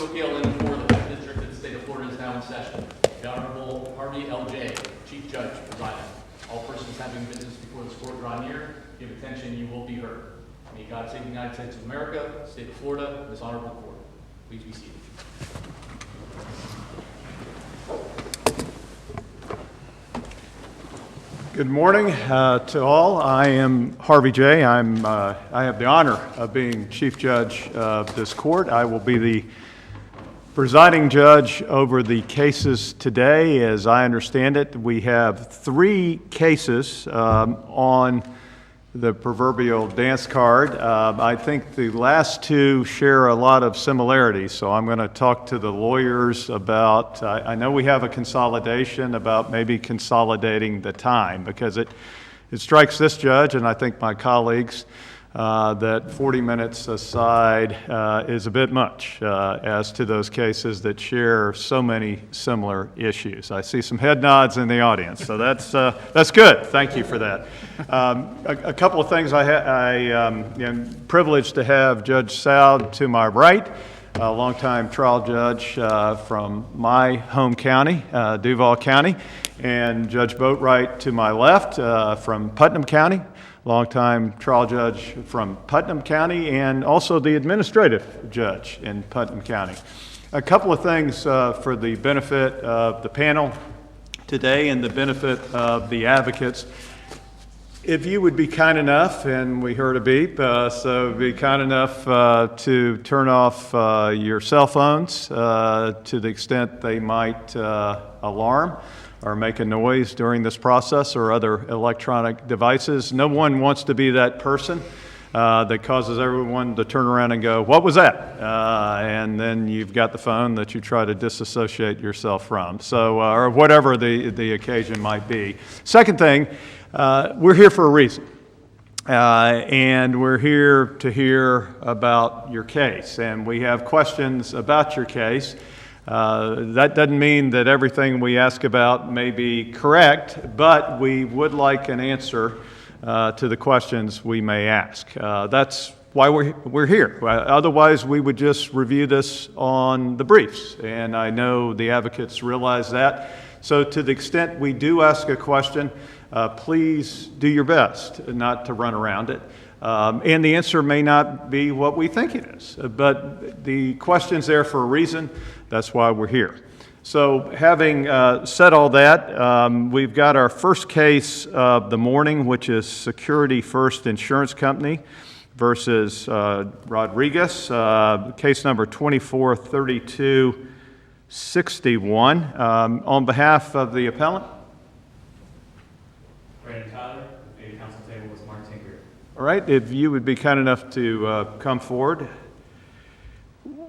to appeal in for the 5th District of the State of Florida is now in session. The Honorable Harvey L.J., Chief Judge, presiding. All persons having business before this court draw near, give attention, you will be heard. May God save the United States of America, the State of Florida, and this honorable court. Please be seated. Good morning to all. I am Harvey J. I have the honor of being Chief Judge of this court. I will be the presiding judge over the cases today. As I understand it, we have 3 cases on the proverbial dance card. I think the last 2 share a lot of similarities, so I'm going to talk to the lawyers about, I know we have a consolidation, about maybe consolidating the time, because it strikes this judge, and I think my colleagues, that 40 minutes aside is a bit much as to those cases that share so many similar issues. I see some head nods in the audience, so that's good. Thank you for that. A couple of things. I am privileged to have Judge Soud to my right, a longtime trial judge from my home county, Duval County, and Judge Boatwright to my left from Putnam County, longtime trial judge from Putnam County, and also the administrative judge in Putnam County. A couple of things for the benefit of the panel today and the benefit of the advocates. If you would be kind enough, and we heard a beep, so be kind enough to turn off your cell phones to the extent they might alarm or make a noise during this process, or other electronic devices. No one wants to be that person that causes everyone to turn around and go, "What was that?" And then you've got the phone that you try to disassociate yourself from. So, or whatever the occasion might be. Second thing, we're here for a reason. And we're here to hear about your case. And we have questions about your case. That doesn't mean that everything we ask about may be correct, but we would like an answer to the questions we may ask. That's why we're here. Otherwise, we would just review this on the briefs, and I know the advocates realize that. So to the extent we do ask a question, please do your best not to run around it. And the answer may not be what we think it is, but the question's there for a reason. That's why we're here. So having said all that, we've got our first case of the morning, which is Security First Insurance Company versus Rodriguez, case number 243261. On behalf of the appellant. Brandon Tyler, the counsel table was Mark Tinker. All right, if you would be kind enough to come forward.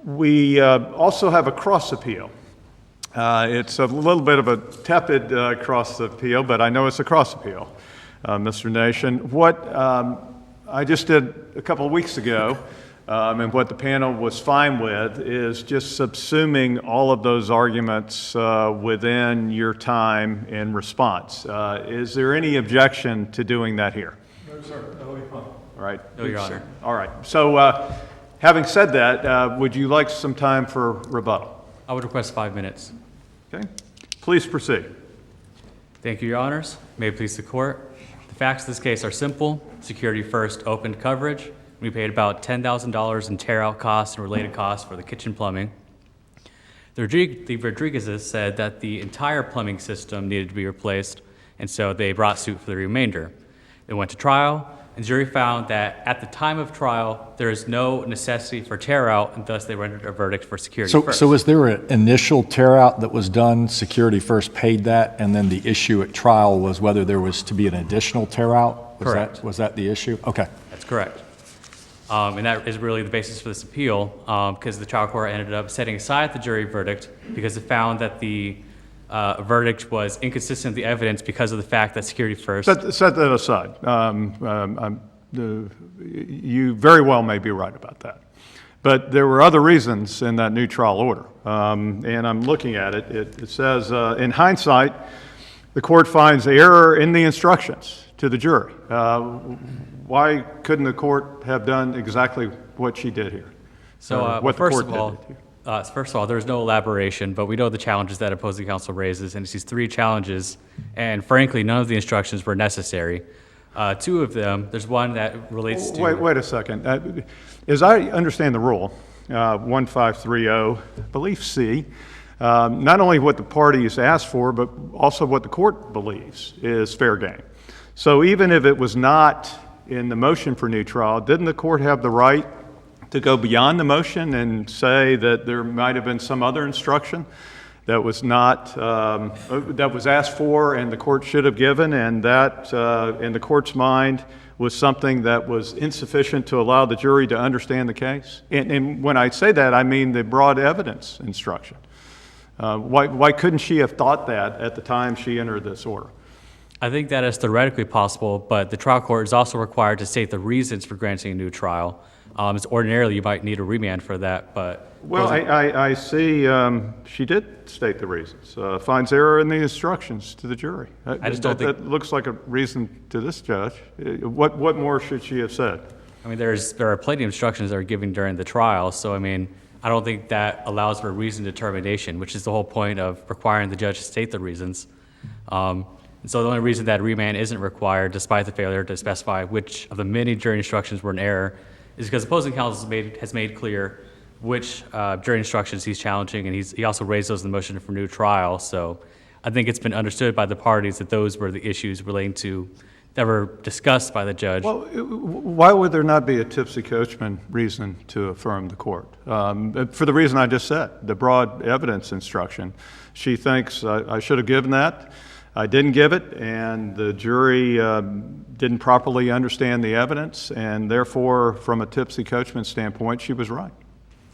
We also have a cross appeal. It's a little bit of a tepid cross appeal, but I know it's a cross appeal, Mr. Nation. What I just did a couple of weeks ago, and what the panel was fine with, is just subsuming all of those arguments within your time in response. Is there any objection to doing that here? No, sir. That'll be fine. All right. No, Your Honor. All right. So having said that, would you like some time for rebuttal? I would request 5 minutes. Okay. Please proceed. Thank you, Your Honors. May it please the court. The facts of this case are simple. Security First opened coverage. We paid about $10,000 in tear-out costs and related costs for the kitchen plumbing. The Rodriguezes said that the entire plumbing system needed to be replaced, and so they brought suit for the remainder. They went to trial, and the jury found that at the time of trial, there is no necessity for tear-out, and thus they rendered a verdict for Security First. So was there an initial tear-out that was done, Security First paid that, and then the issue at trial was whether there was to be an additional tear-out? Correct. Was that the issue? Okay. That's correct. And that is really the basis for this appeal, because the trial court ended up setting aside the jury verdict because it found that the verdict was inconsistent with the evidence because of the fact that Security First... Set that aside. You very well may be right about that. But there were other reasons in that new trial order. And I'm looking at it. It says, in hindsight, the court finds error in the instructions to the jury. Why couldn't the court have done exactly what she did here? So, what first the court of all, did here? First of all, there's no elaboration, but we know the challenges that opposing counsel raises, and it's these three challenges, and frankly, none of the instructions were necessary. Two of them, there's one that relates to... Wait a second. As I understand the rule, 1530, I believe C, not only what the parties asked for, but also what the court believes is fair game. So even if it was not in the motion for new trial, didn't the court have the right to go beyond the motion and say that there might have been some other instruction that was not, that was asked for and the court should have given, and that, in the court's mind, was something that was insufficient to allow the jury to understand the case? And when I say that, I mean the broad evidence instruction. Why couldn't she have thought that at the time she entered this order? I think that is theoretically possible, but the trial court is also required to state the reasons for granting a new trial. Ordinarily, you might need a remand for that, but... Well, I see she did state the reasons. Finds error in the instructions to the jury. I just don't think... That looks like a reason to this judge. What more should she have said? I mean, there are plenty of instructions that are given during the trial, so I mean, I don't think that allows for reasoned determination, which is the whole point of requiring the judge to state the reasons. And so the only reason that remand isn't required, despite the failure to specify which of the many jury instructions were in error, is because opposing counsel has made clear which jury instructions he's challenging, and he also raised those in the motion for new trial. So I think it's been understood by the parties that those were the issues relating to that were discussed by the judge. Well, why would there not be a tipsy coachman reason to affirm the court? For the reason I just said, the broad evidence instruction. She thinks I should have given that. I didn't give it, and the jury didn't properly understand the evidence, and therefore, from a tipsy coachman standpoint, she was right.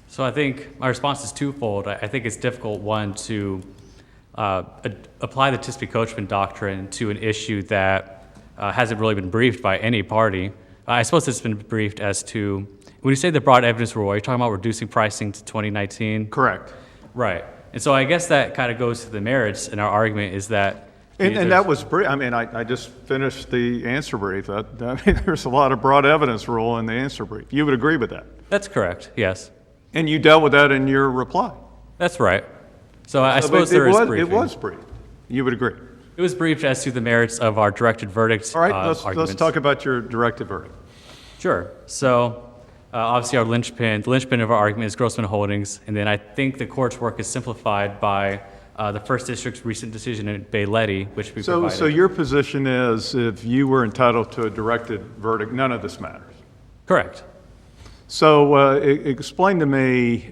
So I think my response is twofold. I think it's difficult, one, to apply the tipsy coachman doctrine to an issue that hasn't really been briefed by any party. I suppose it's been briefed as to, when you say the broad evidence rule, are you talking about reducing pricing to 2019? Correct. Right. And so I guess that kind of goes to the merits in our argument is that And that was brief. I mean, I just finished the answer brief. I mean, there's a lot of broad evidence rule in the answer brief. You would agree with that? That's correct, yes. And you dealt with that in your reply. That's right. So I suppose there is briefing. It was briefed. You would agree? It was briefed as to the merits of our directed verdict All right, arguments. let's talk about your directed verdict. Sure. So obviously the linchpin of our argument is Grossman Holdings, and then I think the court's work is simplified by the First District's recent decision in Bayletti, which we provided. So your position is if you were entitled to a directed verdict, none of this matters? Correct. So explain to me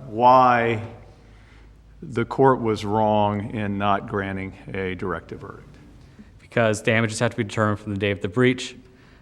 why the court was wrong in not granting a directed verdict. Because damages have to be determined from the day of the breach,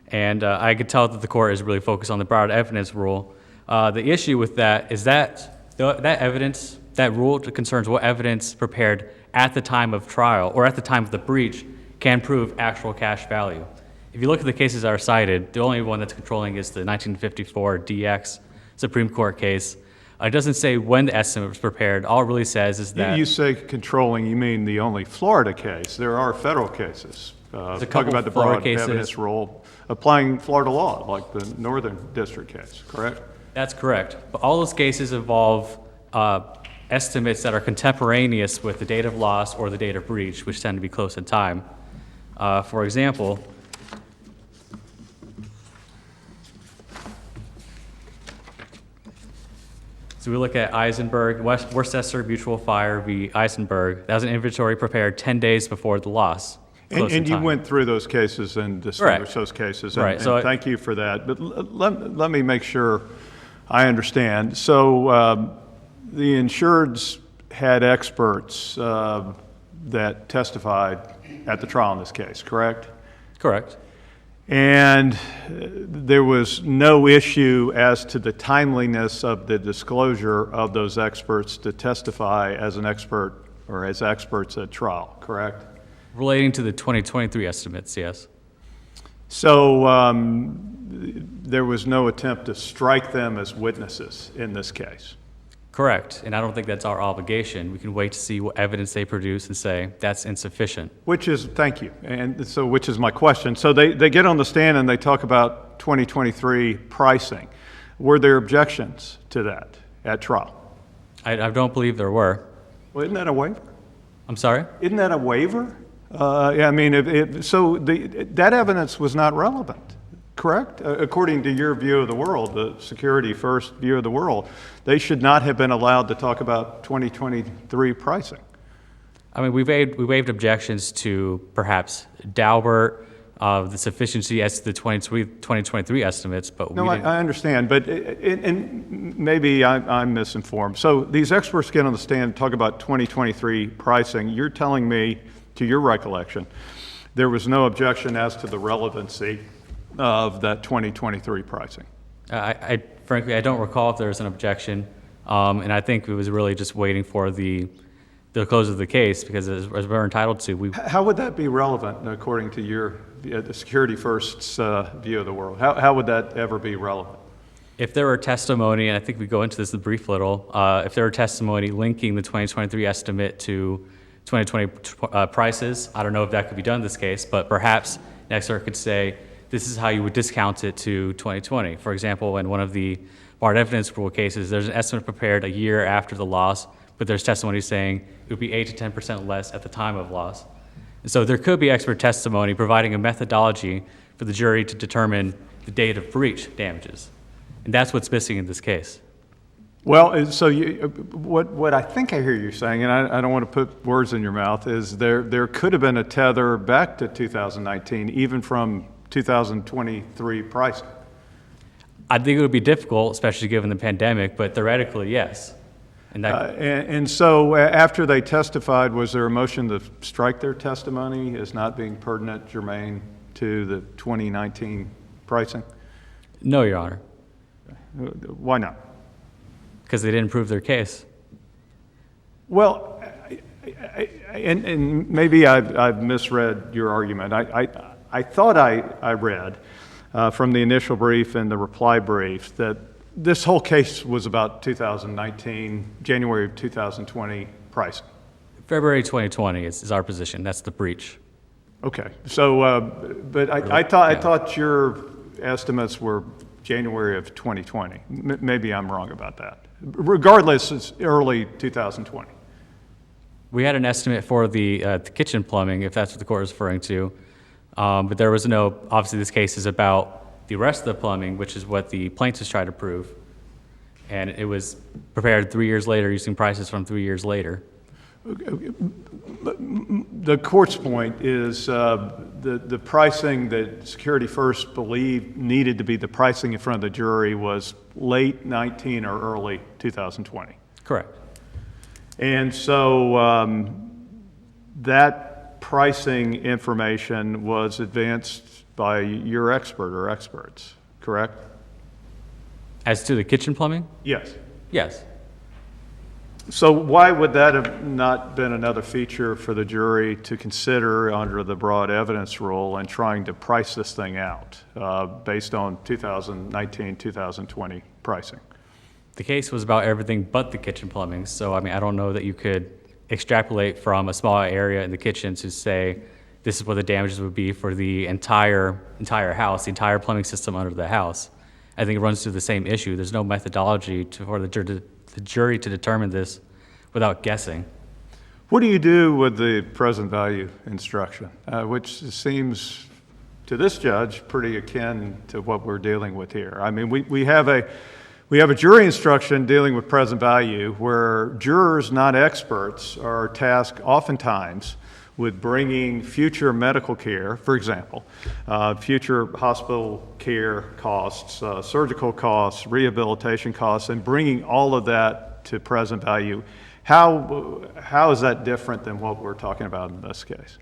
and I could tell that the court is really focused on the broad evidence rule. The issue with that is that evidence, that rule concerns what evidence prepared at the time of trial or at the time of the breach can prove actual cash value. If you look at the cases that are cited, the only one that's controlling is the 1954 DX Supreme Court case. It doesn't say when the estimate was prepared. All it really says is that... You say controlling, you mean the only Florida case. There are federal cases. Talking about the broad evidence rule, applying Florida law, like the Northern District case, correct? That's correct. But all those cases involve estimates that are contemporaneous with the date of loss or the date of breach, which tend to be close in time. For example, so we look at Eisenberg, Worcester Mutual Fire v. Eisenberg. That was an inventory prepared 10 days before the loss. And you went through those cases and distinguished those cases, and thank you for that. But let me make sure I understand. So the insureds had experts that testified at the trial in this case, correct? Correct. And there was no issue as to the timeliness of the disclosure of those experts to testify as an expert or as experts at trial, correct? Relating to the 2023 estimates, yes. So there was no attempt to strike them as witnesses in this case? Correct, and I don't think that's our obligation. We can wait to see what evidence they produce and say that's insufficient. Thank you, and so which is my question. So they get on the stand and they talk about 2023 pricing. Were there objections to that at trial? I don't believe there were. Well, isn't that a waiver? I'm sorry? Isn't that a waiver? Yeah, I mean, that evidence was not relevant, correct? According to your view of the world, the security first view of the world, they should not have been allowed to talk about 2023 pricing. I mean, we waived objections to perhaps Daubert, the sufficiency as to the 2023 estimates, but No, we I didn't. understand, but and maybe I'm misinformed. So these experts get on the stand and talk about 2023 pricing. You're telling me, to your recollection, there was no objection as to the relevancy of that 2023 pricing. Frankly, I don't recall if there was an objection, and I think it was really just waiting for the close of the case, because as we're entitled to, How would that be relevant according to your the Security First's view of the world? How would that ever be relevant? if there were testimony, and I think we go into this in brief little, if there were testimony linking the 2023 estimate to 2020 prices, I don't know if that could be done in this case, but perhaps an expert could say, this is how you would discount it to 2020. For example, in one of the barred evidence rule cases, there's an estimate prepared a year after the loss, but there's testimony saying it would be 8 to 10% less at the time of loss. And so there could be expert testimony providing a methodology for the jury to determine the date of breach damages. And that's what's missing in this case. Well, so what I think I hear you saying, and I don't want to put words in your mouth, is there could have been a tether back to 2019, even from 2023 pricing. I think it would be difficult, especially given the pandemic, but theoretically, yes. And that, And so after they testified, was there a motion to strike their testimony as not being pertinent, germane to the 2019 pricing? no, Your Honor, Why not? because they didn't prove their case. Well, and maybe I've misread your argument. I thought I read from the initial brief and the reply brief that this whole case was about 2019, January of 2020 pricing. February 2020 is our position. That's the breach. Okay, so, but I thought your estimates were January of 2020. Maybe I'm wrong about that. Regardless, it's early 2020. We had an estimate for the kitchen plumbing, if that's what the court is referring to, but there was no, obviously this case is about the rest of the plumbing, which is what the plaintiffs tried to prove, and it was prepared 3 years later using prices from 3 years later. The court's point is the pricing that Security First believed needed to be the pricing in front of the jury was late 19 or early 2020. Correct. And so that pricing information was advanced by your expert or experts, correct? As to the kitchen plumbing? Yes. Yes. So why would that have not been another feature for the jury to consider under the broad evidence rule and trying to price this thing out based on 2019, 2020 pricing? The case was about everything but the kitchen plumbing, so I mean, I don't know that you could extrapolate from a small area in the kitchen to say this is what the damages would be for the entire house, the entire plumbing system under the house. I think it runs through the same issue. There's no methodology for the jury to determine this without guessing. What do you do with the present value instruction, which seems to this judge pretty akin to what we're dealing with here? I mean, we have a jury instruction dealing with present value where jurors, not experts, are tasked oftentimes with bringing future medical care, for example, future hospital care costs, surgical costs, rehabilitation costs, and bringing all of that to present value. How is that different than what we're talking about in this case?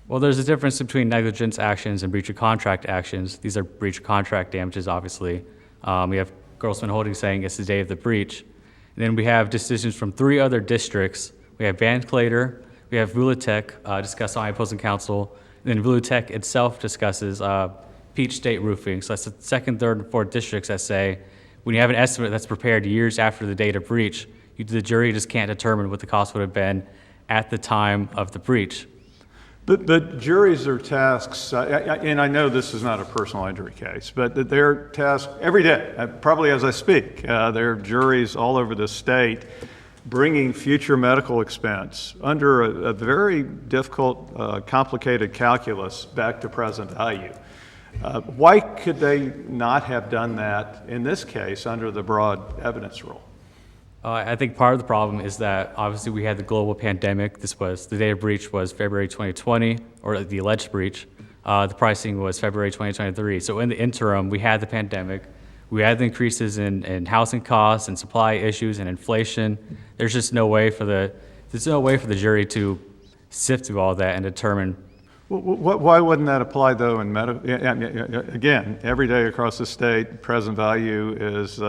Well, there's a difference between negligence actions and breach of contract actions. These are breach of contract damages, obviously. We have Grossman Holdings saying it's the day of the breach. And then we have decisions from 3 other districts. We have Van Clater, we have Vulitech, discussed on my opposing counsel, and then Vulitech itself discusses Peach State Roofing. So that's the 2nd, 3rd, and 4th districts that say when you have an estimate that's prepared years after the date of breach, the jury just can't determine what the cost would have been at the time of the breach. But juries are tasked, and I know this is not a personal injury case, but they're tasked every day, probably as I speak. There are juries all over the state bringing future medical expense under a very difficult, complicated calculus back to present value. Why could they not have done that in this case under the broad evidence rule? I think part of the problem is that obviously we had the global pandemic. The date of breach was February 2020, or the alleged breach. The pricing was February 2023. So in the interim, we had the pandemic. We had the increases in housing costs and supply issues and inflation. There's just no way for the jury to sift through all that and determine. Why wouldn't that apply, though, in medical? Again, every day across the state, present value is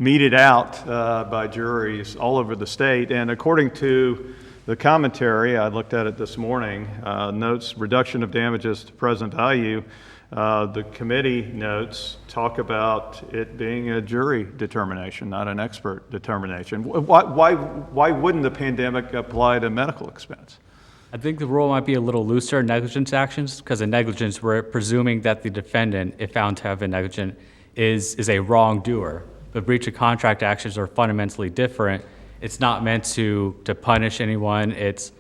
meted out by juries all over the state. And according to the commentary, I looked at it this morning, notes reduction of damages to present value. The committee notes talk about it being a jury determination, not an expert determination. Why wouldn't the pandemic apply to medical expense? I think the rule might be a little looser in negligence actions, because in negligence, we're presuming that the defendant, if found to have been negligent, is a wrongdoer. But breach of contract actions are fundamentally different. It's not meant to punish anyone. It's,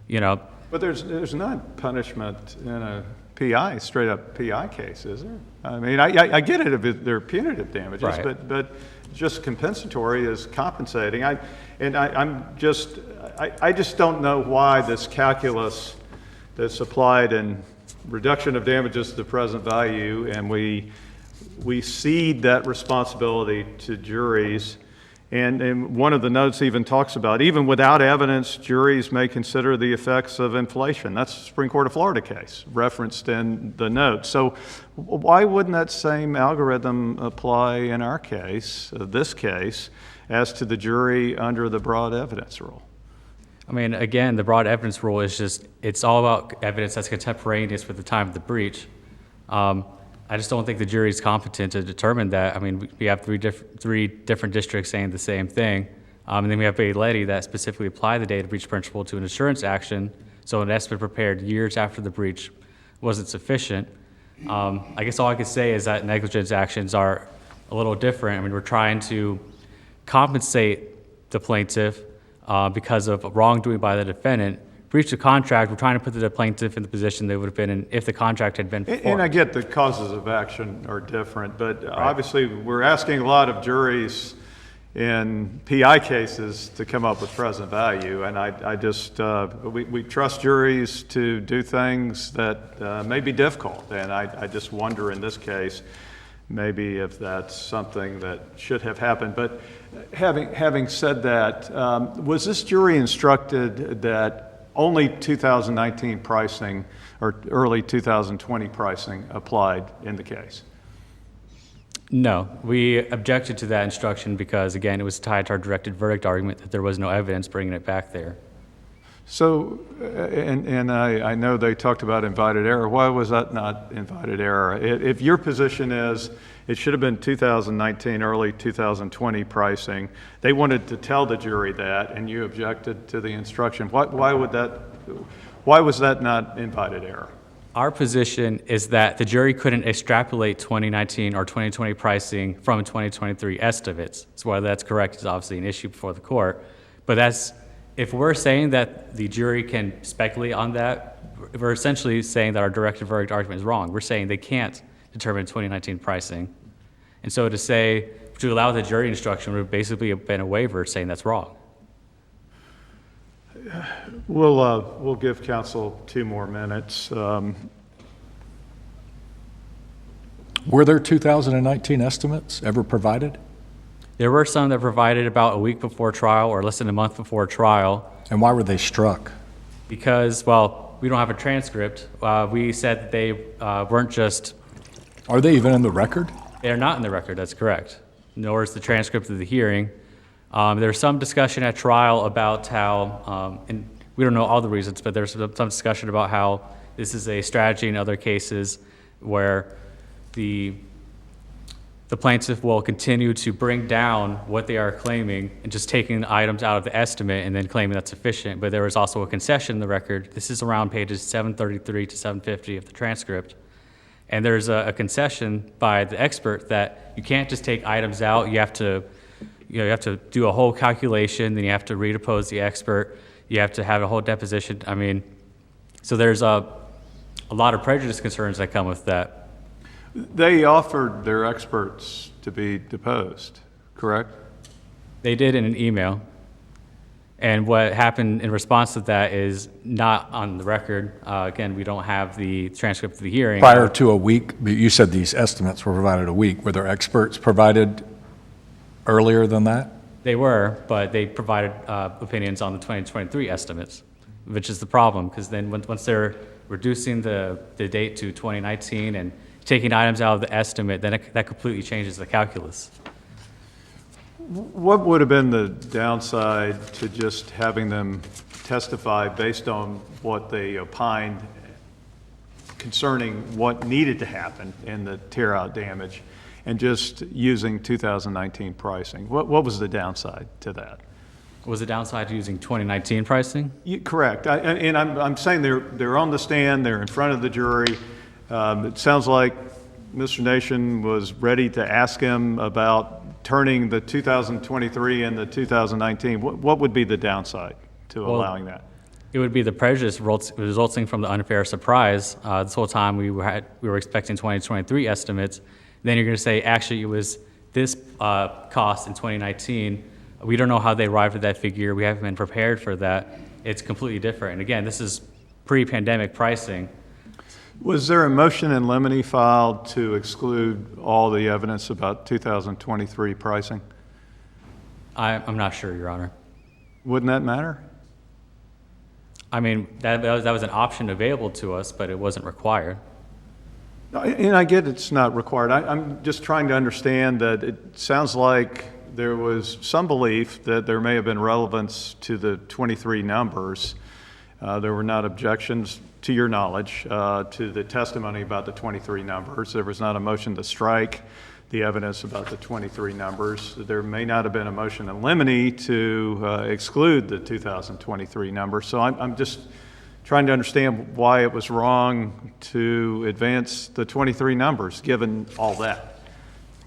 But there's not punishment in a PI, straight up PI case, is there? I mean, I get it if they're punitive damages, right. but just compensatory is compensating. I just don't know why this calculus that's applied in reduction of damages to present value, and we cede that responsibility to juries. And one of the notes even talks about, even without evidence, juries may consider the effects of inflation. That's the Supreme Court of Florida case referenced in the note. So why wouldn't that same algorithm apply in our case, this case, as to the jury under the broad evidence rule? I mean, again, the broad evidence rule is it's all about evidence that's contemporaneous with the time of the breach. I just don't think the jury is competent to determine that. I mean, we have three different districts saying the same thing. And then we have Bay-Letty that specifically applied the data breach principle to an insurance action. So an estimate prepared years after the breach wasn't sufficient. I guess all I could say is that negligence actions are a little different. I mean, we're trying to compensate the plaintiff because of wrongdoing by the defendant. Breach of contract, we're trying to put the plaintiff in the position they would have been in if the contract had been performed. And I get the causes of action are different, but obviously we're asking a lot of juries in PI cases to come up with present value, and we trust juries to do things that may be difficult, and I just wonder in this case maybe if that's something that should have happened. But having said that, was this jury instructed that only 2019 pricing or early 2020 pricing applied in the case? No, we objected to that instruction because, again, it was tied to our directed verdict argument that there was no evidence bringing it back there. So, and I know they talked about invited error. Why was that not invited error? If your position is it should have been 2019, early 2020 pricing, they wanted to tell the jury that, and you objected to the instruction. Why was that not invited error? Our position is that the jury couldn't extrapolate 2019 or 2020 pricing from 2023 estimates. So whether that's correct is obviously an issue before the court. But if we're saying that the jury can speculate on that, we're essentially saying that our directed verdict argument is wrong. We're saying they can't determine 2019 pricing. And so to allow the jury instruction would have basically been a waiver saying that's wrong. We'll give counsel 2 more minutes. Were there 2019 estimates ever provided? There were some that provided about a week before trial or less than a month before trial. And why were they struck? Because, we don't have a transcript. We said that they weren't just... Are they even in the record? They are not in the record, that's correct. Nor is the transcript of the hearing. There was some discussion at trial about how, and we don't know all the reasons, but there's some discussion about how this is a strategy in other cases where the plaintiff will continue to bring down what they are claiming and just taking the items out of the estimate and then claiming that's sufficient. But there was also a concession in the record. This is around pages 733 to 750 of the transcript. And there's a concession by the expert that you can't just take items out. You have to you have to do a whole calculation, then you have to redepose the expert, you have to have a whole deposition. I mean, so there's a lot of prejudice concerns that come with that. They offered their experts to be deposed, correct? They did in an email. And what happened in response to that is not on the record. Again, we don't have the transcript of the hearing. Prior to a week, but you said these estimates were provided a week. Were there experts provided earlier than that? They were, but they provided opinions on the 2023 estimates, which is the problem, because then once they're reducing the date to 2019 and taking items out of the estimate, then that completely changes the calculus. What would have been the downside to just having them testify based on what they opined concerning what needed to happen in the tear-out damage and just using 2019 pricing? What was the downside to that? Was the downside to using 2019 pricing? Correct. I'm saying they're on the stand, they're in front of the jury. It sounds like Mr. Nation was ready to ask him about turning the 2023 and the 2019. What would be the downside to allowing that? It would be the prejudice resulting from the unfair surprise. This whole time we were expecting 2023 estimates. Then you're going to say, actually, it was this cost in 2019. We don't know how they arrived at that figure. We haven't been prepared for that. It's completely different. And again, this is pre-pandemic pricing. Was there a motion in limine filed to exclude all the evidence about 2023 pricing? I'm not sure, Your Honor. Wouldn't that matter? I mean, that was an option available to us, but it wasn't required. And I get it's not required. I'm just trying to understand that it sounds like there was some belief that there may have been relevance to the 23 numbers. There were not objections, to your knowledge, to the testimony about the 23 numbers. There was not a motion to strike the evidence about the 23 numbers. There may not have been a motion in limine to exclude the 2023 numbers. So I'm just trying to understand why it was wrong to advance the 23 numbers, given all that.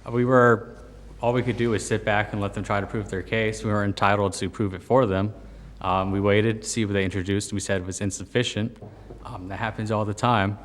All we could do was sit back and let them try to prove their case. We weren't entitled to prove it for them. We waited to see what they introduced, and we said it was insufficient. That happens all the time.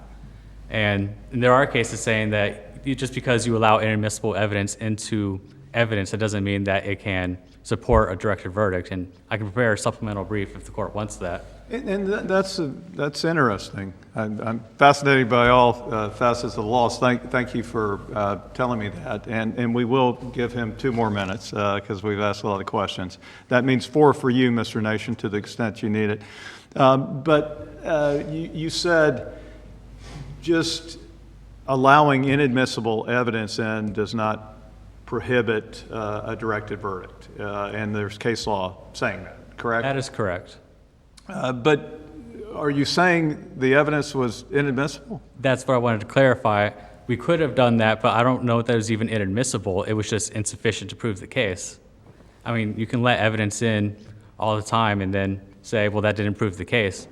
And there are cases saying that just because you allow inadmissible evidence into evidence, that doesn't mean that it can support a directed verdict. And I can prepare a supplemental brief if the court wants that. And that's interesting. I'm fascinated by all facets of the law. So thank you for telling me that. And we will give him 2 more minutes because we've asked a lot of questions. That means 4 for you, Mr. Nation, to the extent you need it. But you said just allowing inadmissible evidence in does not prohibit a directed verdict. And there's case law saying that, correct? That is correct. But are you saying the evidence was inadmissible? That's what I wanted to clarify. We could have done that, but I don't know if that was even inadmissible. It was just insufficient to prove the case. I mean, you can let evidence in all the time and then say, well, that didn't prove the case.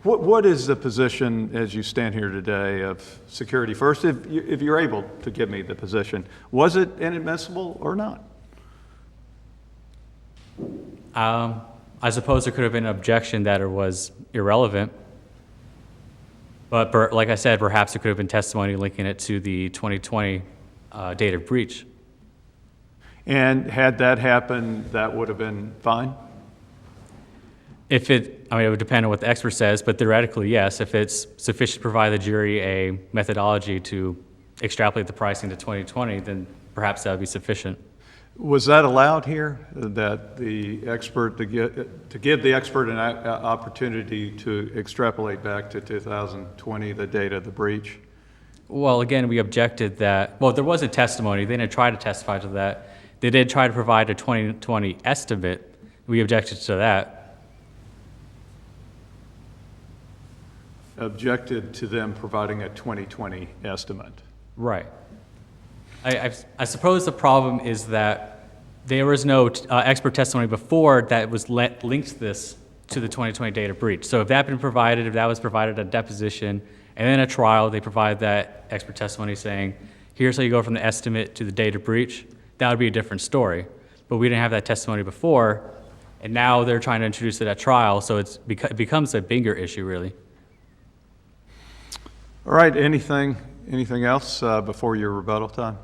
What is the position as you stand here today of Security First, if you're able to give me the position? Was it inadmissible or not? I suppose there could have been an objection that it was irrelevant. But like I said, perhaps there could have been testimony linking it to the 2020 date of breach. And had that happened, that would have been fine? It would depend on what the expert says, but theoretically, yes. If it's sufficient to provide the jury a methodology to extrapolate the pricing to 2020, then perhaps that would be sufficient. Was that allowed here, that the expert, to give the expert an opportunity to extrapolate back to 2020, the date of the breach? Well, again, we objected that, well, there was a testimony. They didn't try to testify to that. They did try to provide a 2020 estimate. We objected to that. Objected to them providing a 2020 estimate. Right. I suppose the problem is that there was no expert testimony before that was linked this to the 2020 date of breach. So if that had been provided, if that was provided at deposition and then a trial, they provide that expert testimony saying, here's how you go from the estimate to the date of breach, that would be a different story. but we didn't have that testimony before, and now they're trying to introduce it at trial, so it becomes a bigger issue, really. All right, anything else before your rebuttal time?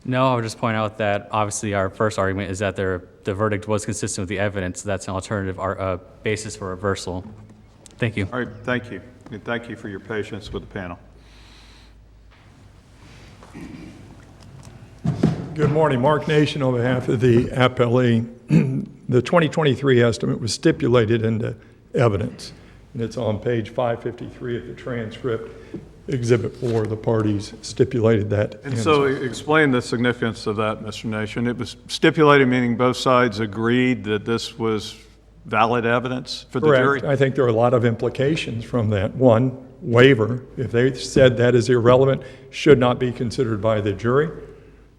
No, I would just point out that obviously our first argument is that the verdict was consistent with the evidence, so that's an alternative basis for reversal. Thank you. All right, thank you. And thank you for your patience with the panel. Good morning. Mark Nation on behalf of the appellee. The 2023 estimate was stipulated into evidence, and it's on page 553 of the transcript. Exhibit 4, the parties stipulated that. And so explain the significance of that, Mr. Nation. It was stipulated, meaning both sides agreed that this was valid evidence for the jury? Correct. I think there are a lot of implications from that. One, waiver. If they said that is irrelevant, should not be considered by the jury,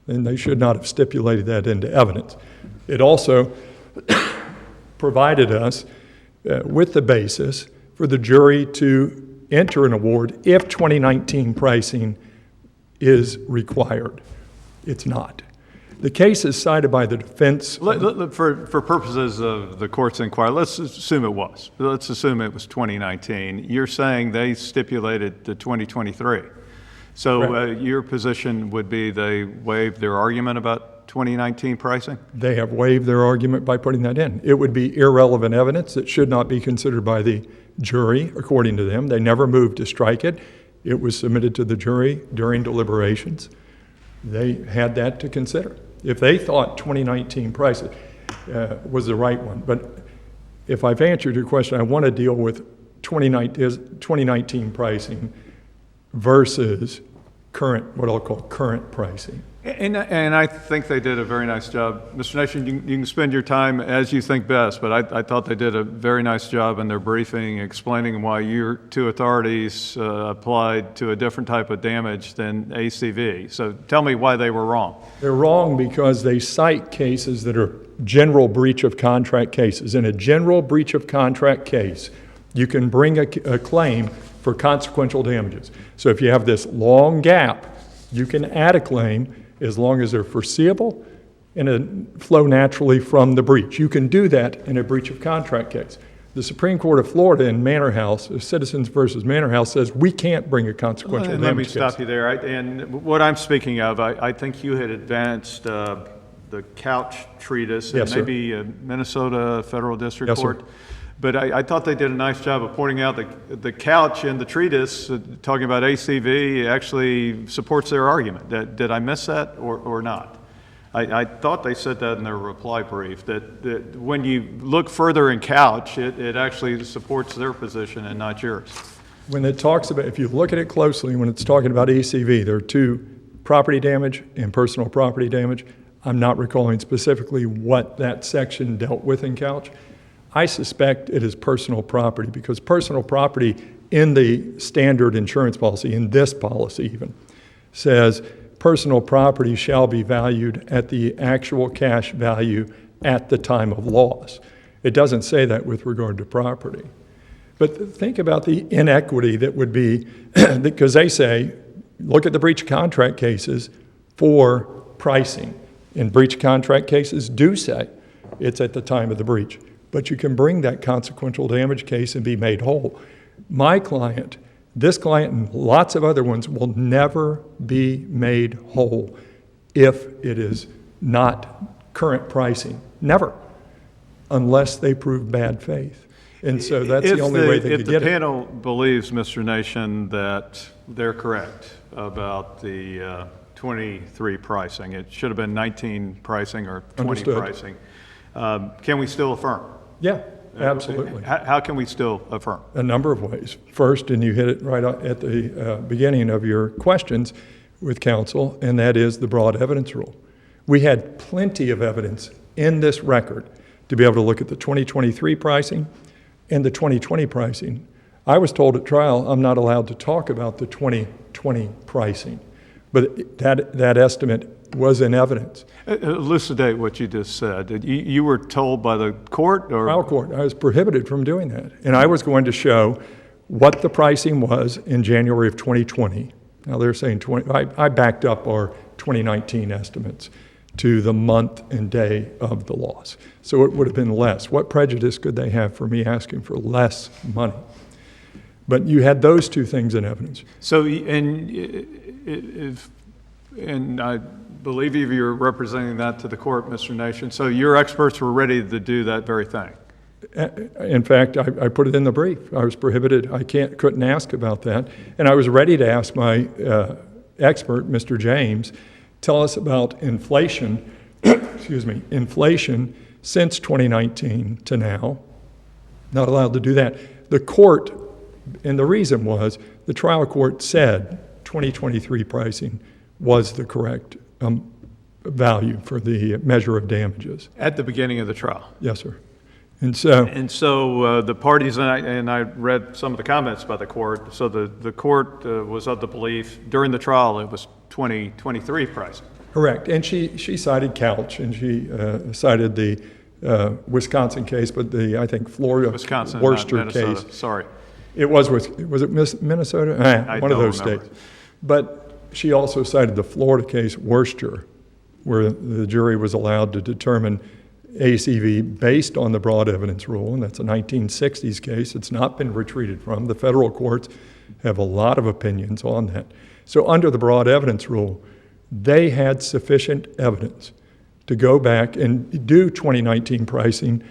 then they should not have stipulated that into evidence. It also provided us with the basis for the jury to enter an award if 2019 pricing is required. It's not. The cases cited by the defense... For purposes of the court's inquiry, let's assume it was. Let's assume it was 2019. You're saying they stipulated the 2023. So your position would be they waived their argument about 2019 pricing? They have waived their argument by putting that in. It would be irrelevant evidence that should not be considered by the jury, according to them. They never moved to strike it. It was submitted to the jury during deliberations. They had that to consider. If they thought 2019 pricing was the right one. But if I've answered your question, I want to deal with 2019 pricing versus current, what I'll call current pricing. And I think they did a very nice job. Mr. Nation, you can spend your time as you think best, but I thought they did a very nice job in their briefing explaining why your two authorities applied to a different type of damage than ACV. So tell me why they were wrong. They're wrong because they cite cases that are general breach of contract cases. In a general breach of contract case, you can bring a claim for consequential damages. So if you have this long gap, you can add a claim as long as they're foreseeable and flow naturally from the breach. You can do that in a breach of contract case. The Supreme Court of Florida in Manor House, Citizens versus Manor House, says we can't bring a consequential damage Let me case. stop you there. And what I'm speaking of, I think you had advanced the Couch treatise and Yes, sir. maybe Minnesota Federal District Yes, sir. Court. But I thought they did a nice job of pointing out that the Couch in the treatise, talking about ACV, actually supports their argument. Did I miss that or not? I thought they said that in their reply brief, that when you look further in Couch, it actually supports their position and not yours. When it talks about, if you look at it closely, when it's talking about ACV, there are two, property damage and personal property damage. I'm not recalling specifically what that section dealt with in Couch. I suspect it is personal property because personal property in the standard insurance policy, in this policy even, says personal property shall be valued at the actual cash value at the time of loss. It doesn't say that with regard to property. But think about the inequity that would be, because they say, look at the breach of contract cases for pricing. And breach of contract cases do say it's at the time of the breach. But you can bring that consequential damage case and be made whole. My client, this client and lots of other ones will never be made whole if it is not current pricing. Never. Unless they prove bad faith. And so that's the only way they could get it. If the panel believes, Mr. Nation, that they're correct about the 23 pricing, it should have been 19 pricing or 20 Understood. pricing, can we still affirm? Yeah, absolutely. How can we still affirm? A number of ways. First, and you hit it right at the beginning of your questions with counsel, and that is the broad evidence rule. We had plenty of evidence in this record to be able to look at the 2023 pricing and the 2020 pricing. I was told at trial I'm not allowed to talk about the 2020 pricing, but that estimate was in evidence. Elucidate what you just said. You were told by the court or? Trial court. I was prohibited from doing that. And I was going to show what the pricing was in January of 2020. Now they're saying 20, I backed up our 2019 estimates. to the month and day of the loss. So it would have been less. What prejudice could they have for me asking for less money? But you had those two things in evidence. So, and I believe you're representing that to the court, Mr. Nation. So your experts were ready to do that very thing. In fact, I put it in the brief. I was prohibited. I couldn't ask about that. And I was ready to ask my expert, Mr. James, tell us about inflation, excuse me, inflation since 2019 to now. Not allowed to do that. The court, and the reason was, the trial court said 2023 pricing was the correct value for the measure of damages. At the beginning of the trial. Yes, sir. And so the parties, and I read some of the comments by the court, so the court was of the belief during the trial it was 2023 pricing. correct. And she cited Couch, and she cited the Wisconsin case, but I think Florida Wisconsin, Worcester not Minnesota. case. Sorry. It was it Minnesota? I One of don't those remember. states. But she also cited the Florida case, Worcester, where the jury was allowed to determine ACV based on the broad evidence rule, and that's a 1960s case. It's not been retreated from. The federal courts have a lot of opinions on that. So under the broad evidence rule, they had sufficient evidence to go back and do 2019 pricing.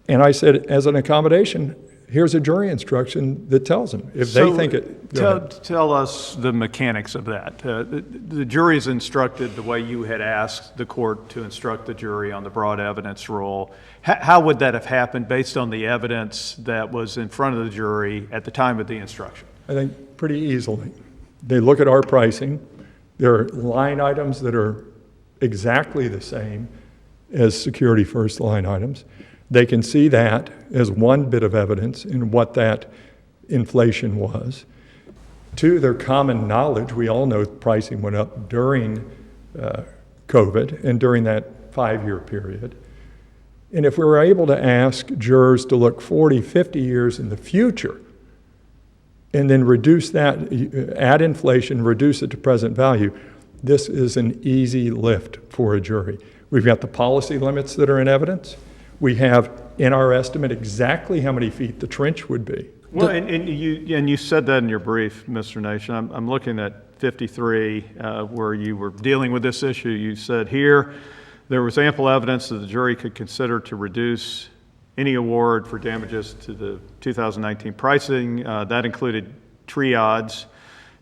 And I said, as an accommodation, here's a jury instruction that tells them if they think it. Tell us the mechanics of that. The jury is instructed the way you had asked the court to instruct the jury on the broad evidence rule. How would that have happened based on the evidence that was in front of the jury at the time of the instruction? I think pretty easily. They look at our pricing. There are line items that are exactly the same as Security First line items. They can see that as one bit of evidence in what that inflation was. Two, their common knowledge. We all know pricing went up during COVID and during that 5-year period. And if we were able to ask jurors to look 40, 50 years in the future and then reduce that, add inflation, reduce it to present value, this is an easy lift for a jury. We've got the policy limits that are in evidence. We have in our estimate exactly how many feet the trench would be. Well, and you said that in your brief, Mr. Nation. I'm looking at 53, where you were dealing with this issue. You said here, there was ample evidence that the jury could consider to reduce any award for damages to the 2019 pricing. That included triads,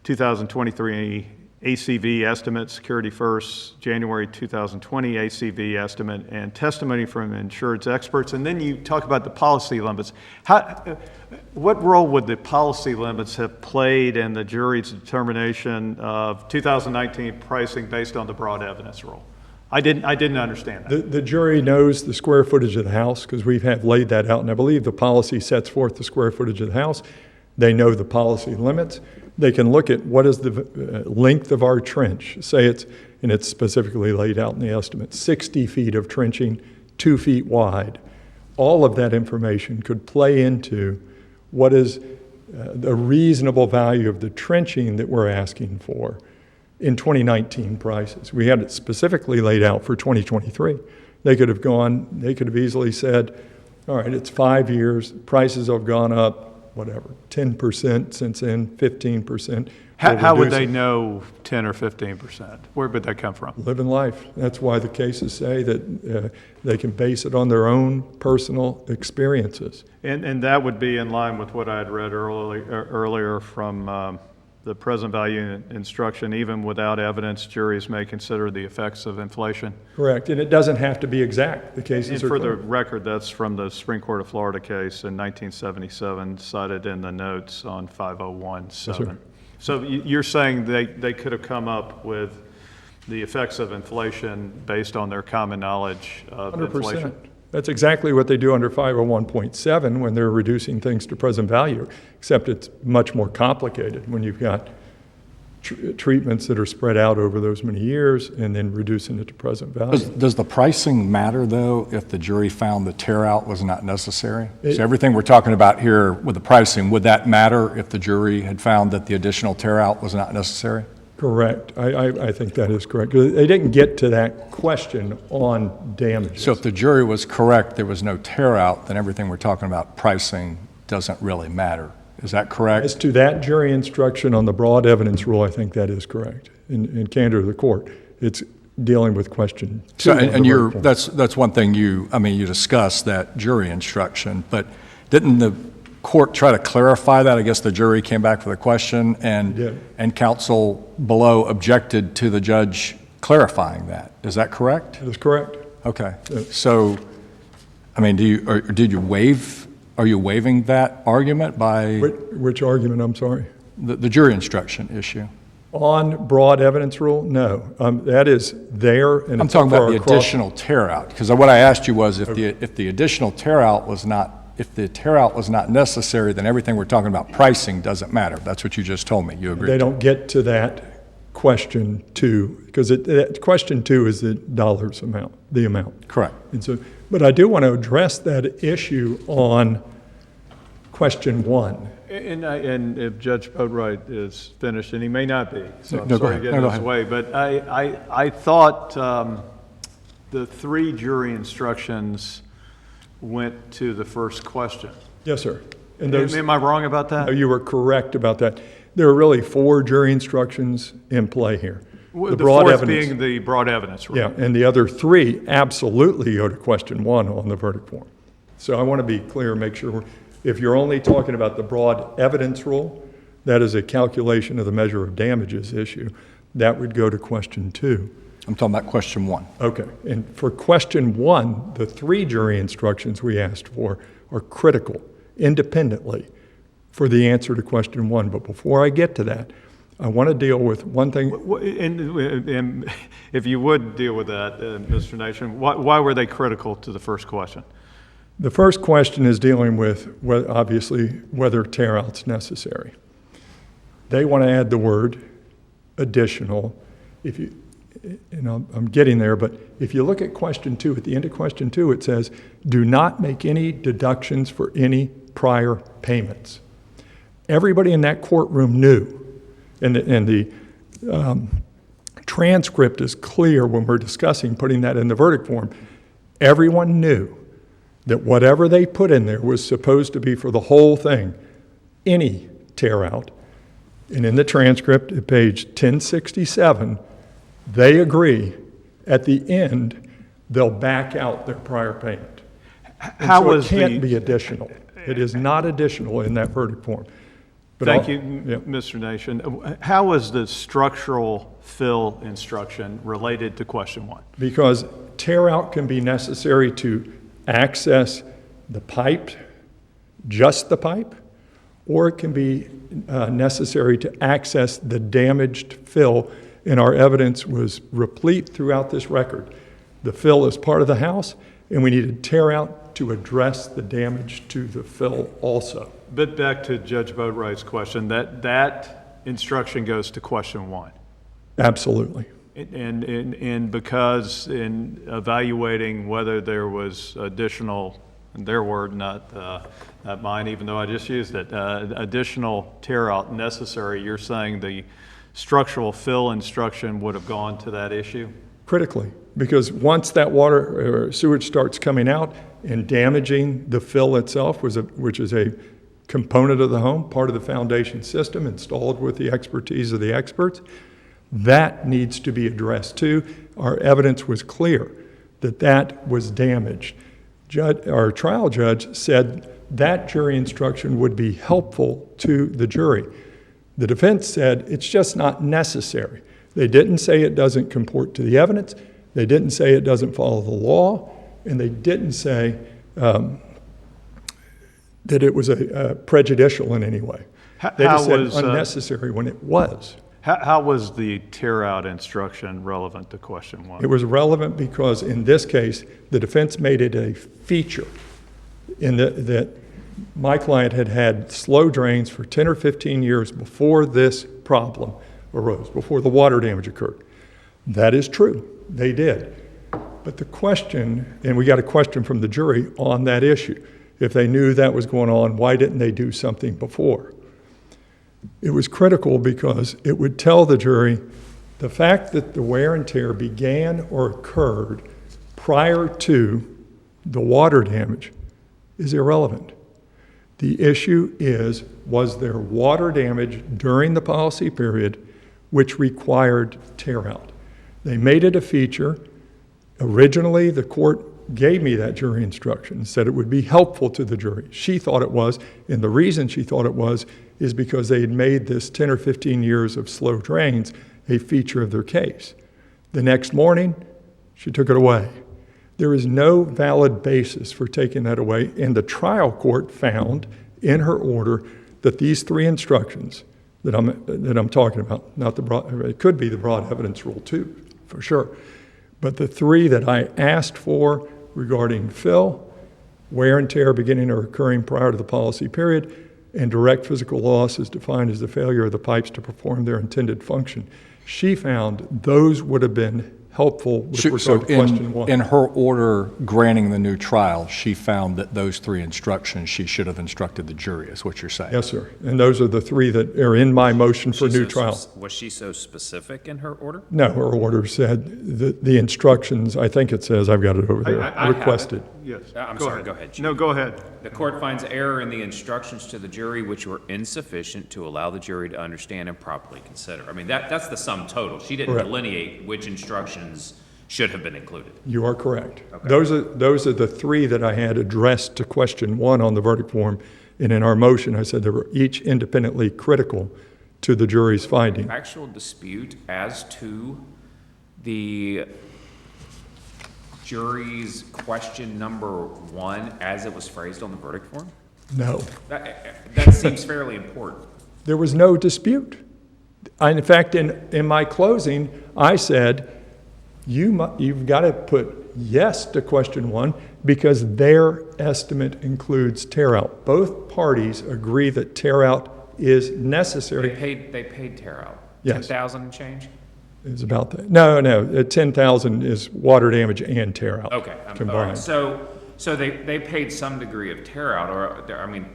2023 ACV estimate, Security First, January 2020 ACV estimate, and testimony from insurance experts. And then you talk about the policy limits. What role would the policy limits have played in the jury's determination of 2019 pricing based on the broad evidence rule? I didn't understand that. The jury knows the square footage of the house because we have laid that out, and I believe the policy sets forth the square footage of the house. They know the policy limits. They can look at what is the length of our trench. Say and it's specifically laid out in the estimate, 60 feet of trenching, 2 feet wide. All of that information could play into what is the reasonable value of the trenching that we're asking for in 2019 prices. We had it specifically laid out for 2023. They could have easily said, all right, it's 5 years, prices have gone up, whatever, 10% since then, 15%. How would they know 10 or 15%? Where would that come from? Living life. That's why the cases say that they can base it on their own personal experiences. And that would be in line with what I had read earlier from the present value instruction. Even without evidence, juries may consider the effects of inflation. Correct, and it doesn't have to be exact. The cases And are for the clear. record, that's from the Supreme Court of Florida case in 1977, cited in the notes on 5017. Yes, So you're saying they could have come up with the effects of inflation based on their common knowledge of 100%. inflation? That's exactly what they do under 501.7 when they're reducing things to present value, except it's much more complicated when you've got treatments that are spread out over those many years and then reducing it to present value. Does the pricing matter, though, if the jury found the tear-out was not necessary? So everything we're talking about here with the pricing, would that matter if the jury had found that the additional tear-out was not necessary? Correct. I think that is correct. 'Cause they didn't get to that question on damages. So if the jury was correct, there was no tear out, then everything we're talking about pricing doesn't really matter. Is that correct? As to that jury instruction on the broad evidence rule, I think that is correct. In candor to the court, it's dealing with question 2. So, of the and you're, verdict form. that's one thing you discussed that jury instruction, but didn't the court try to clarify that? I guess the jury came back for the question Yeah. and counsel below objected to the judge clarifying that. Is that correct? That is correct. Okay. So, I mean, are you waiving that argument by Which argument, I'm sorry? the jury instruction issue? On broad evidence rule, no. That is there, and I'm it's talking up for about the our cross- additional tear out, because what I asked you was if the additional tear out was not, if the tear out was not necessary, then everything we're talking about pricing doesn't matter. That's what you just told me. You agree? They don't get to that question 2, because question 2 is the dollars amount, the amount. Correct. And so, but I do want to address that issue on question 1. And if Judge Boatwright is finished, and he may not be, so I'm No, go sorry ahead. to get No, in go his ahead. way, but I thought the 3 jury instructions went to the first question. Yes, sir. And those, Am I wrong about no, that? you were correct about that. There are really 4 jury instructions in play here. The broad fourth evidence. being the broad evidence rule. Yeah, and the other 3 absolutely go to question 1 on the verdict form. So I want to be clear, make sure, if you're only talking about the broad evidence rule, that is a calculation of the measure of damages issue, that would go to question 2. I'm talking about question 1. Okay, and for question 1, the 3 jury instructions we asked for are critical independently for the answer to question 1. But before I get to that, I want to deal with one thing. And if you would deal with that, Mr. Nation, why were they critical to the first question? The first question is dealing with, obviously, whether tear-out's necessary. They want to add the word additional. If you, and I'm getting there, but if you look at question 2, at the end of question 2, it says, do not make any deductions for any prior payments. Everybody in that courtroom knew, and the transcript is clear when we're discussing putting that in the verdict form. Everyone knew that whatever they put in there was supposed to be for the whole thing, any tear out. And in the transcript at page 1067, they agree at the end they'll back out their prior payment. And How so was it can't the- be additional. It is not additional in that verdict form. But Thank I'll- you, yeah. Mr. Nation. How was the structural fill instruction related to question 1? Because tear out can be necessary to access the pipe, just the pipe, or it can be necessary to access the damaged fill, and our evidence was replete throughout this record. The fill is part of the house, and we needed tear out to address the damage to the fill also. But back to Judge Boatwright's question, that instruction goes to question 1. Absolutely. And because in evaluating whether there was additional, their word, not mine, even though I just used it, additional tear out necessary, you're saying the structural fill instruction would have gone to that issue? Critically, because once that water or sewage starts coming out and damaging the fill itself, which is a component of the home, part of the foundation system installed with the expertise of the experts, that needs to be addressed too. Our evidence was clear that that was damaged. Our trial judge said that jury instruction would be helpful to the jury. The defense said it's just not necessary. They didn't say it doesn't comport to the evidence. They didn't say it doesn't follow the law. And they didn't say that it was prejudicial in any way. They just said unnecessary when it was. How was the tear out instruction relevant to question 1? It was relevant because in this case, the defense made it a feature in that my client had had slow drains for 10 or 15 years before this problem arose, before the water damage occurred. That is true. They did. But the question, and we got a question from the jury on that issue. If they knew that was going on, why didn't they do something before? It was critical because it would tell the jury the fact that the wear and tear began or occurred prior to the water damage is irrelevant. The issue is, was there water damage during the policy period which required tear out? They made it a feature. Originally, the court gave me that jury instruction, said it would be helpful to the jury. She thought it was, and the reason she thought it was is because they had made this 10 or 15 years of slow drains a feature of their case. The next morning, she took it away. There is no valid basis for taking that away, and the trial court found in her order that these three instructions that I'm talking about, not the broad, it could be the broad evidence rule too, for sure, but the three that I asked for regarding fill, wear and tear beginning or occurring prior to the policy period, and direct physical loss is defined as the failure of the pipes to perform their intended function. She found those would have been helpful with regard to question one. In her order granting the new trial, she found that those three instructions she should have instructed the jury, is what you're saying? Yes, sir. And those are the three that are in my motion for new trial. Was she so specific in her order? No, her order said the instructions, I think it says, I've got it over there, I have it. requested. Yes. I'm sorry, go ahead, Chief. No, go ahead. The court finds error in the instructions to the jury which were insufficient to allow the jury to understand and properly consider. I mean, that's the sum total. She didn't Correct. delineate which instructions should have been included. You are correct. Okay. Those are the three that I had addressed to question one on the verdict form. And in our motion, I said they were each independently critical to the jury's finding. Actual dispute as to the jury's question number one as it was phrased on the verdict form? No. That seems fairly important. There was no dispute. In fact, in my closing, I said, you've got to put yes to question one because their estimate includes tear out. Both parties agree that tear out is necessary. They paid tear out. Yes. 10,000 and change? It's about that. No, 10,000 is water damage and tear out. Okay. All combined. right. So they paid some degree of tear out, or, I mean,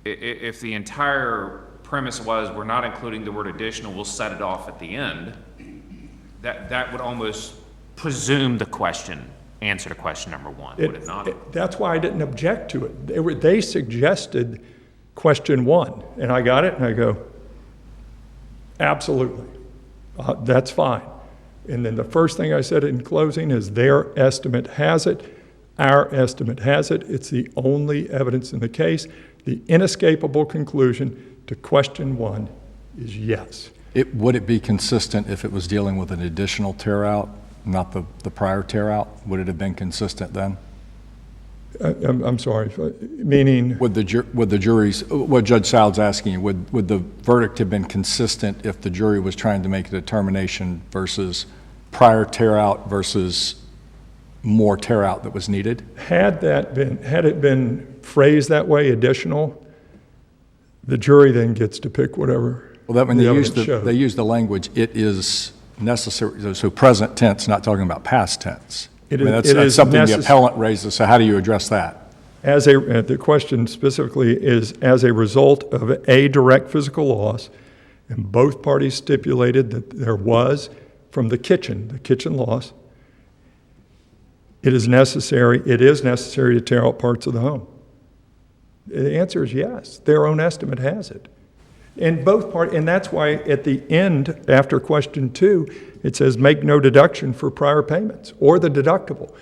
if the entire premise was we're not including the word additional, we'll set it off at the end, that would almost presume the answer to question number one, would it not? That's why I didn't object to it. They suggested question one, and I got it, and I go, absolutely, that's fine. And then the first thing I said in closing is their estimate has it, our estimate has it. It's the only evidence in the case. The inescapable conclusion to question one is yes. Would it be consistent if it was dealing with an additional tear out, not the prior tear out? Would it have been consistent then? I'm sorry, meaning? Would the jury's, what Judge Sowd's asking you, would the verdict have been consistent if the jury was trying to make a determination versus prior tear out versus more tear out that was needed? Had it been phrased that way, additional, the jury then gets to pick whatever. Well, that when they the use the language, it is necessary, so present tense, not talking about past tense. That's something the appellant raises, so how do you address that? The question specifically is as a result of a direct physical loss, and both parties stipulated that there was from the kitchen loss, it is necessary to tear out parts of the home. The answer is yes. Their own estimate has it. And that's why at the end, after question two, it says make no deduction for prior payments or the deductible.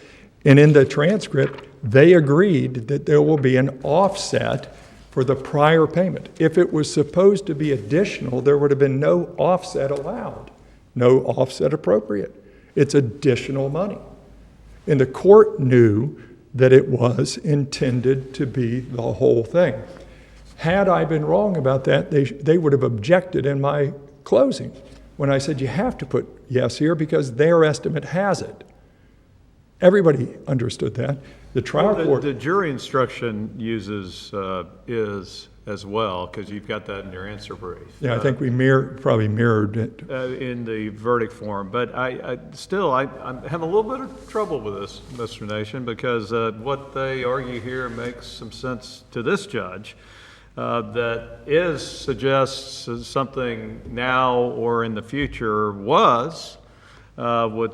And in the transcript, they agreed that there will be an offset for the prior payment. If it was supposed to be additional, there would have been no offset allowed, no offset appropriate. It's additional money. And the court knew that it was intended to be the whole thing. Had I been wrong about that, they would have objected in my closing when I said you have to put yes here because their estimate has it. Everybody understood that. The trial court... The jury instruction uses is as well, because you've got that in your answer brief. Yeah, I think we probably mirrored it. In the verdict form. But I'm having a little bit of trouble with this, Mr. Nation, because what they argue here makes some sense to this judge. that suggests something now or in the future would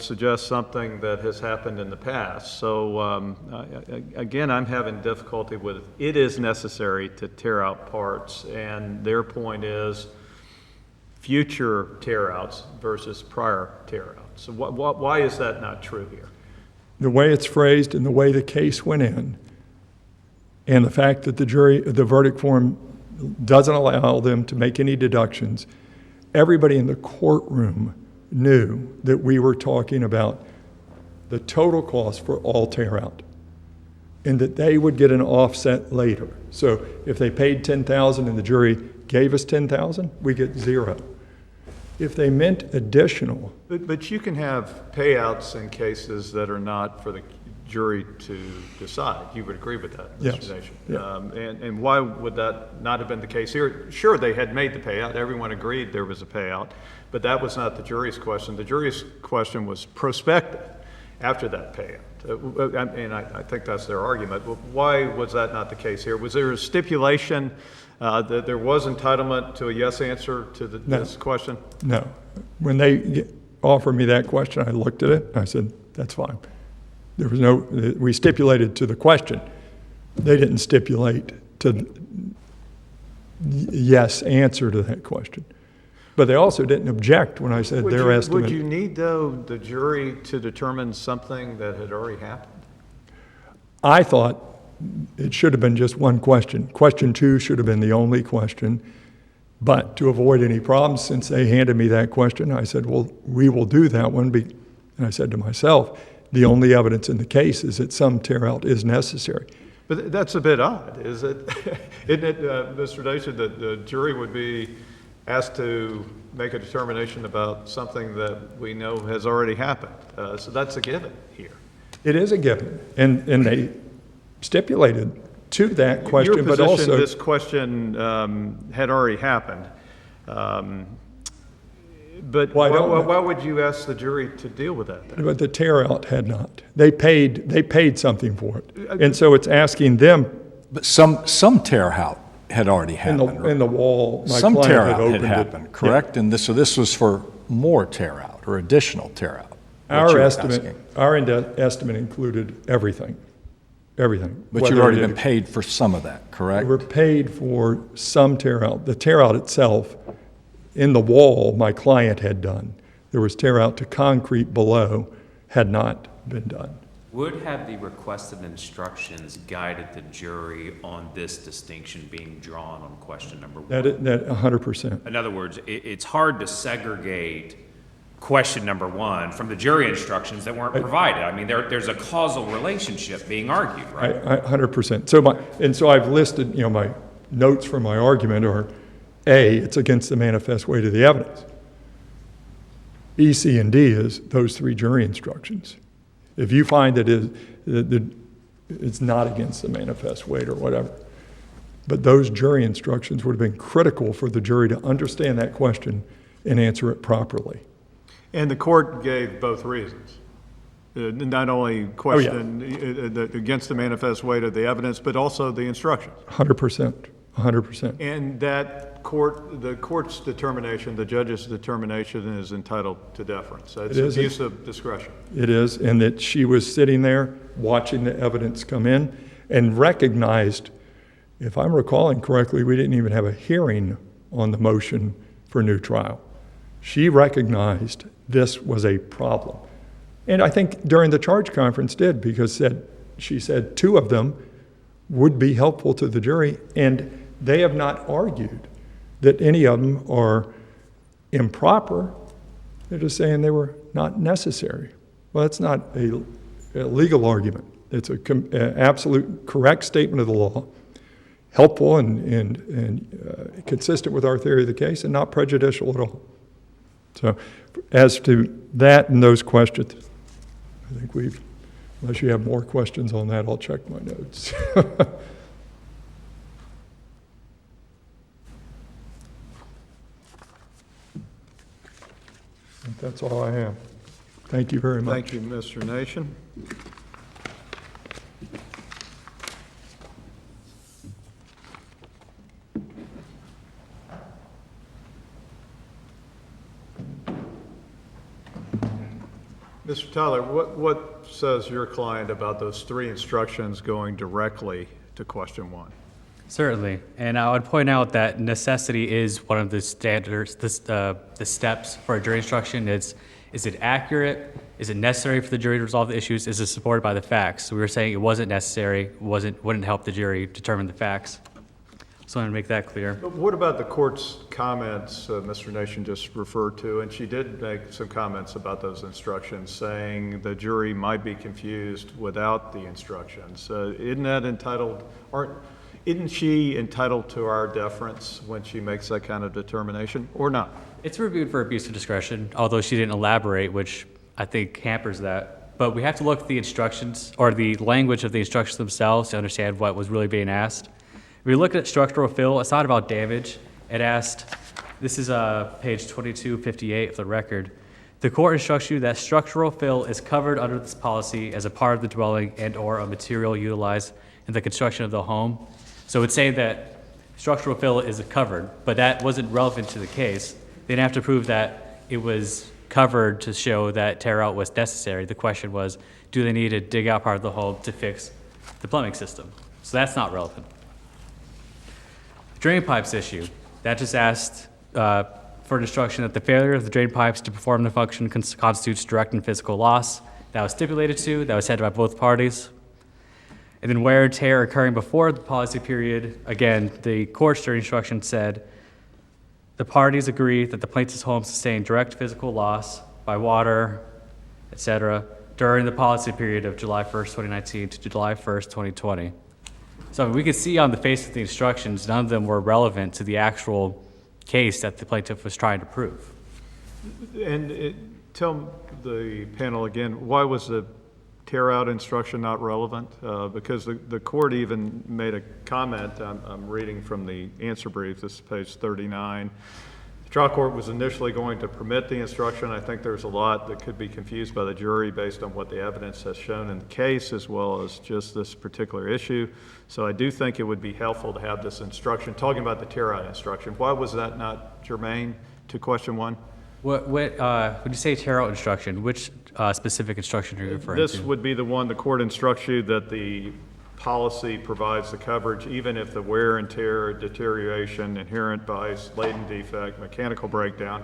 suggest something that has happened in the past. So again, I'm having difficulty with it is necessary to tear out parts, and their point is future tear outs versus prior tear outs. So why is that not true here? The way it's phrased and the way the case went in, and the fact that the verdict form doesn't allow them to make any deductions, everybody in the courtroom knew that we were talking about the total cost for all tear out, and that they would get an offset later. So if they paid $10,000 and the jury gave us $10,000, we get zero. If they meant additional, But you can have payouts in cases that are not for the jury to decide. You would agree with that, Yes. Mr. Nation? Yeah. And why would that not have been the case here? Sure, they had made the payout. Everyone agreed there was a payout, but that was not the jury's question. The jury's question was prospective after that payout. And I think that's their argument. Well, why was that not the case here? Was there a stipulation that there was entitlement to a yes answer to this question? no. When they offered me that question, I looked at it, and I said, that's fine. There was we stipulated to the question. They didn't stipulate to yes answer to that question. But they also didn't object when I said their estimate. Would you need, though, the jury to determine something that had already happened? I thought it should have been just one question. Question 2 should have been the only question. But to avoid any problems, since they handed me that question, I said, well, we will do that one. And I said to myself, the only evidence in the case is that some tear out is necessary. But that's a bit odd, is it? Isn't it, Mr. Nation, that the jury would be asked to make a determination about something that we know has already happened? So that's a given here. It is a given. And they stipulated to that question, Your but position, also. this question had already happened. But Well, I don't- why would you ask the jury to deal with that then? But the tear out had not. They paid something for it. And so it's asking them But some tear out had already happened. in the wall, my Some client tear had out had opened it. happened, correct? And so this was for more tear out or additional tear out? what Our you're estimate, asking. our estimate included everything. Everything. But you'd Whether already it- been paid for some of that, We correct? were paid for some tear out. The tear out itself, in the wall, my client had done. There was tear out to concrete below, had not been done. Would have the requested instructions guided the jury on this distinction being drawn on question number 1? That 100%. In other words, it's hard to segregate question number 1 from the jury instructions that weren't provided. I mean, there's a causal relationship being argued, right? 100%. So I've listed, my notes for my argument are, A, it's against the manifest weight of the evidence. B, C, and D is those 3 jury instructions. If you find that it's not against the manifest weight or whatever, but those jury instructions would have been critical for the jury to understand that question and answer it properly. And the court gave both reasons. Not only question against the manifest weight of the evidence, but also the instructions. 100%. 100%. And the court's determination, the judge's determination is entitled to deference. It's It is. abuse of discretion. It is, and that she was sitting there watching the evidence come in and recognized, if I'm recalling correctly, we didn't even have a hearing on the motion for new trial. She recognized this was a problem. And I think during the charge conference did, because she said 2 of them would be helpful to the jury, and they have not argued that any of them are improper. They're just saying they were not necessary. Well, that's not a legal argument. It's an absolute correct statement of the law, helpful and consistent with our theory of the case, and not prejudicial at all. So as to that and those questions, I think unless you have more questions on that, I'll check my notes. That's all I have. Thank you very much. Thank you, Mr. Nation. Mr. Tyler, what says your client about those three instructions going directly to question one? Certainly, and I would point out that necessity is one of the standards, the steps for a jury instruction. Is it accurate? Is it necessary for the jury to resolve the issues? Is it supported by the facts? So we were saying it wasn't necessary, wouldn't help the jury determine the facts. So I want to make that clear. But what about the court's comments Mr. Nation just referred to? And she did make some comments about those instructions, saying the jury might be confused without the instructions. Isn't she entitled to our deference when she makes that kind of determination, or not? It's reviewed for abuse of discretion, although she didn't elaborate, which I think hampers that. But we have to look at the instructions, or the language of the instructions themselves, to understand what was really being asked. If we look at structural fill, it's not about damage. It asked, this is page 2258 of the record, the court instructs you that structural fill is covered under this policy as a part of the dwelling and or a material utilized in the construction of the home. So it's saying that structural fill is covered, but that wasn't relevant to the case. They didn't have to prove that it was covered to show that tear out was necessary. The question was, do they need to dig out part of the home to fix the plumbing system? So that's not relevant. Drain pipes issue, that just asked for instruction that the failure of the drain pipes to perform the function constitutes direct and physical loss. That was stipulated to, that was said by both parties. And then wear and tear occurring before the policy period, again, the court's jury instruction said, the parties agree that the plaintiff's home sustained direct physical loss by water, etc., during the policy period of July 1st, 2019 to July 1st, 2020. So we could see on the face of the instructions, none of them were relevant to the actual case that the plaintiff was trying to prove. And tell the panel again, why was the tear out instruction not relevant? Because the court even made a comment, I'm reading from the answer brief, this is page 39. The trial court was initially going to permit the instruction. I think there's a lot that could be confused by the jury based on what the evidence has shown in the case as well as just this particular issue. So I do think it would be helpful to have this instruction, talking about the tear out instruction. Why was that not germane to question one? When you say tear out instruction, which specific instruction are you referring to? This would be the one the court instructs you that the policy provides the coverage even if the wear and tear, deterioration, inherent vice, latent defect, mechanical breakdown,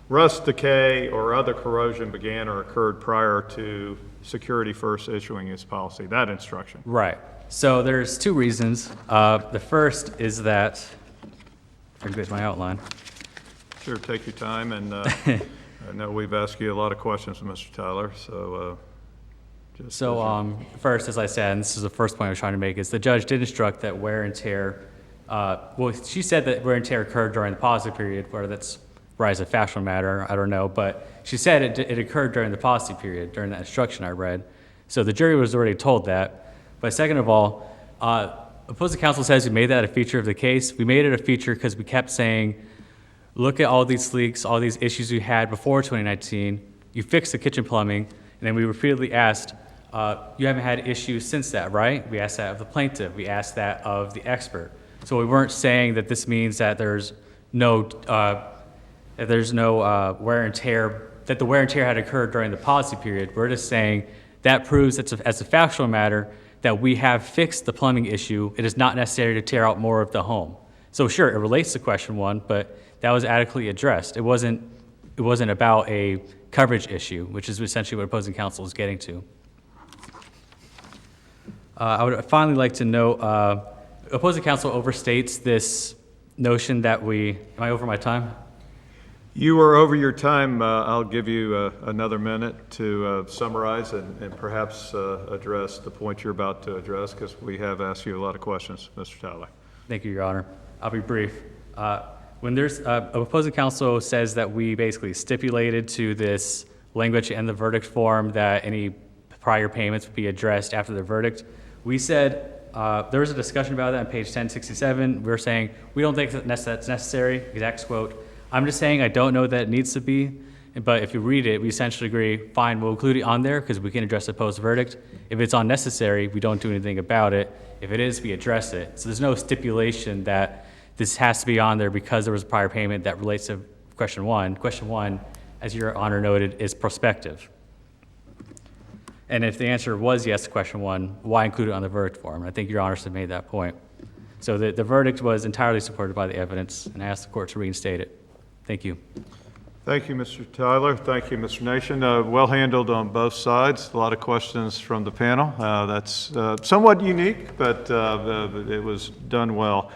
rust, decay, or other corrosion began or occurred prior to Security First issuing its policy. That instruction. Right. So there's two reasons. The first is that, I get my outline. Sure, take your time, and I know we've asked you a lot of questions, Mr. Tyler, so First, as I said, and this is the first point I was trying to make, is the judge did instruct that wear and tear, she said that wear and tear occurred during the policy period, whether that's rise of factual matter, I don't know, but she said it occurred during the policy period, during that instruction I read. So the jury was already told that. But second of all, opposing counsel says we made that a feature of the case. We made it a feature because we kept saying, look at all these leaks, all these issues we had before 2019. You fixed the kitchen plumbing, and then we repeatedly asked, you haven't had issues since that, right? We asked that of the plaintiff. We asked that of the expert. So we weren't saying that this means that there's no wear and tear, that the wear and tear had occurred during the policy period. We're just saying that proves that as a factual matter that we have fixed the plumbing issue. It is not necessary to tear out more of the home. So sure, it relates to question one, but that was adequately addressed. It wasn't about a coverage issue, which is essentially what opposing counsel is getting to. I would finally like to note, opposing counsel overstates this notion that am I over my time? you are over your time. I'll give you another minute to summarize and perhaps address the point you're about to address, because we have asked you a lot of questions, Mr. Tyler. Thank you, Your Honor. I'll be brief. When there's opposing counsel says that we basically stipulated to this language and the verdict form that any prior payments would be addressed after the verdict, we said there was a discussion about that on page 1067. We were saying we don't think that's necessary. Exact quote. I'm just saying I don't know that it needs to be, but if you read it, we essentially agree, fine, we'll include it on there because we can address the post-verdict. If it's unnecessary, we don't do anything about it. If it is, we address it. So there's no stipulation that this has to be on there because there was a prior payment that relates to question one. Question one, as Your Honor noted, is prospective. And if the answer was yes to question 1, why include it on the verdict form? And I think Your Honors have made that point. So the verdict was entirely supported by the evidence, and I ask the court to reinstate it. Thank you. Thank you, Mr. Tyler. Thank you, Mr. Nation. Well handled on both sides. A lot of questions from the panel. That's somewhat unique, but it was done well.